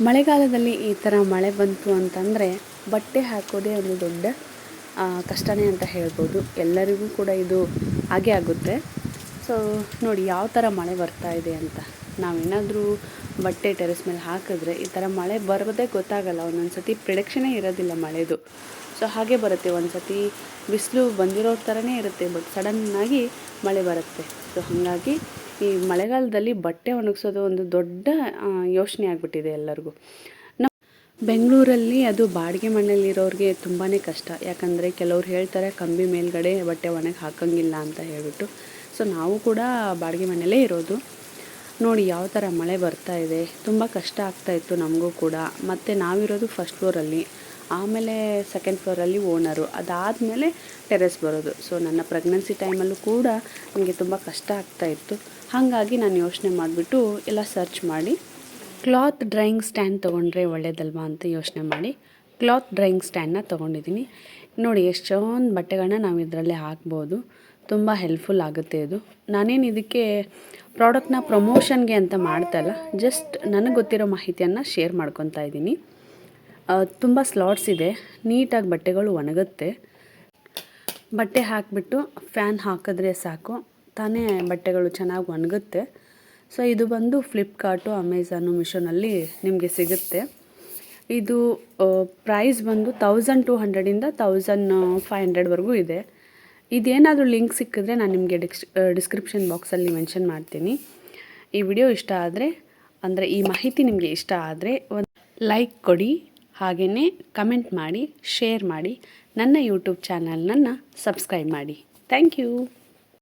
ಮಳೆಗಾಲದಲ್ಲಿ ಈ ಥರ ಮಳೆ ಬಂತು ಅಂತಂದರೆ ಬಟ್ಟೆ ಹಾಕೋದೇ ಒಂದು ದೊಡ್ಡ ಕಷ್ಟನೇ ಅಂತ ಹೇಳ್ಬೋದು. ಎಲ್ಲರಿಗೂ ಕೂಡ ಇದು ಹಾಗೆ ಆಗುತ್ತೆ. ಸೊ ನೋಡಿ ಯಾವ ಥರ ಮಳೆ ಬರ್ತಾ ಇದೆ ಅಂತ. ನಾವೇನಾದರೂ ಬಟ್ಟೆ ಟೆರೆಸ್ ಮೇಲೆ ಹಾಕಿದ್ರೆ ಈ ಥರ ಮಳೆ ಬರೋದೇ ಗೊತ್ತಾಗಲ್ಲ. ಒಂದೊಂದು ಸತಿ ಪ್ರಿಡಿಕ್ಷನೇ ಇರೋದಿಲ್ಲ ಮಳೆದು. ಸೊ ಹಾಗೆ ಬರುತ್ತೆ, ಒಂದು ಸತಿ ಬಿಸಿಲು ಬಂದಿರೋ ಥರನೇ ಇರುತ್ತೆ, ಬಟ್ ಸಡನ್ನಾಗಿ ಮಳೆ ಬರುತ್ತೆ. ಸೊ ಹಾಗಾಗಿ ಈ ಮಳೆಗಾಲದಲ್ಲಿ ಬಟ್ಟೆ ಒಣಗಿಸೋದು ಒಂದು ದೊಡ್ಡ ಯೋಚನೆ ಆಗಿಬಿಟ್ಟಿದೆ ಎಲ್ಲರಿಗೂ. ಬೆಂಗಳೂರಲ್ಲಿ ಅದು ಬಾಡಿಗೆ ಮನೆಯಲ್ಲಿರೋರಿಗೆ ತುಂಬಾ ಕಷ್ಟ. ಯಾಕಂದರೆ ಕೆಲವ್ರು ಹೇಳ್ತಾರೆ ಕಂಬಿ ಮೇಲ್ಗಡೆ ಬಟ್ಟೆ ಒಣಗಿ ಹಾಕೋಂಗಿಲ್ಲ ಅಂತ ಹೇಳ್ಬಿಟ್ಟು. ಸೊ ನಾವು ಕೂಡ ಬಾಡಿಗೆ ಮನೆಯಲ್ಲೇ ಇರೋದು. ನೋಡಿ ಯಾವ ಥರ ಮಳೆ ಬರ್ತಾ ಇದೆ, ತುಂಬ ಕಷ್ಟ ಆಗ್ತಾಯಿತ್ತು ನಮಗೂ ಕೂಡ. ಮತ್ತು ನಾವಿರೋದು ಫಸ್ಟ್ ಫ್ಲೋರಲ್ಲಿ, ಆಮೇಲೆ ಸೆಕೆಂಡ್ ಫ್ಲೋರಲ್ಲಿ ಓನರು, ಅದಾದಮೇಲೆ ಟೆರೆಸ್ ಬರೋದು. ಸೊ ನನ್ನ ಪ್ರೆಗ್ನೆನ್ಸಿ ಟೈಮಲ್ಲೂ ಕೂಡ ನನಗೆ ತುಂಬ ಕಷ್ಟ ಆಗ್ತಾಯಿತ್ತು. ಹಾಗಾಗಿ ನಾನು ಯೋಚನೆ ಮಾಡಿಬಿಟ್ಟು ಎಲ್ಲ ಸರ್ಚ್ ಮಾಡಿ ಕ್ಲಾತ್ ಡ್ರೈಯಿಂಗ್ ಸ್ಟ್ಯಾಂಡ್ ತೊಗೊಂಡ್ರೆ ಒಳ್ಳೇದಲ್ವಾ ಅಂತ ಯೋಚನೆ ಮಾಡಿ ಕ್ಲಾತ್ ಡ್ರೈಯಿಂಗ್ ಸ್ಟ್ಯಾಂಡನ್ನ ತೊಗೊಂಡಿದ್ದೀನಿ. ನೋಡಿ ಎಷ್ಟೊಂದು ಬಟ್ಟೆಗಳನ್ನ ನಾವು ಇದರಲ್ಲೇ ಹಾಕ್ಬೋದು. ತುಂಬ ಹೆಲ್ಪ್ಫುಲ್ ಆಗುತ್ತೆ ಇದು. ನಾನೇನು ಇದಕ್ಕೆ ಪ್ರಾಡಕ್ಟ್ನ ಪ್ರಮೋಷನ್ಗೆ ಅಂತ ಮಾಡ್ತಾಯಿಲ್ಲ, ಜಸ್ಟ್ ನನಗೆ ಗೊತ್ತಿರೋ ಮಾಹಿತಿಯನ್ನು ಶೇರ್ ಮಾಡ್ಕೊತಾ ಇದ್ದೀನಿ. ತುಂಬ ಸ್ಲಾಟ್ಸ್ ಇದೆ, ನೀಟಾಗಿ ಬಟ್ಟೆಗಳು ಒಣಗುತ್ತೆ. ಬಟ್ಟೆ ಹಾಕಿಬಿಟ್ಟು ಫ್ಯಾನ್ ಹಾಕಿದ್ರೆ ಸಾಕು, ತಾನೇ ಬಟ್ಟೆಗಳು ಚೆನ್ನಾಗಿ ಒಣಗುತ್ತೆ. ಸೊ ಇದು ಬಂದು ಫ್ಲಿಪ್ಕಾರ್ಟು, ಅಮೆಝಾನು, ಮಿಶೋನಲ್ಲಿ ನಿಮಗೆ ಸಿಗುತ್ತೆ. ಇದು ಪ್ರೈಸ್ ಬಂದು 1200ಇಂದ 1500ವರೆಗೂ ಇದೆ. ಇದೇನಾದರೂ ಲಿಂಕ್ ಸಿಕ್ಕಿದ್ರೆ ನಾನು ನಿಮಗೆ ಡಿಸ್ಕ್ರಿಪ್ಷನ್ ಬಾಕ್ಸಲ್ಲಿ ಮೆನ್ಷನ್ ಮಾಡ್ತೀನಿ. ಈ ವಿಡಿಯೋ ಇಷ್ಟ ಆದರೆ, ಅಂದರೆ ಈ ಮಾಹಿತಿ ನಿಮಗೆ ಇಷ್ಟ ಆದರೆ ಒಂದು ಲೈಕ್ ಕೊಡಿ, ಹಾಗೆಯೇ ಕಮೆಂಟ್ ಮಾಡಿ, ಶೇರ್ ಮಾಡಿ, ನನ್ನ ಯೂಟ್ಯೂಬ್ ಚಾನಲ್ನನ್ನು ಸಬ್ಸ್ಕ್ರೈಬ್ ಮಾಡಿ. Thank you.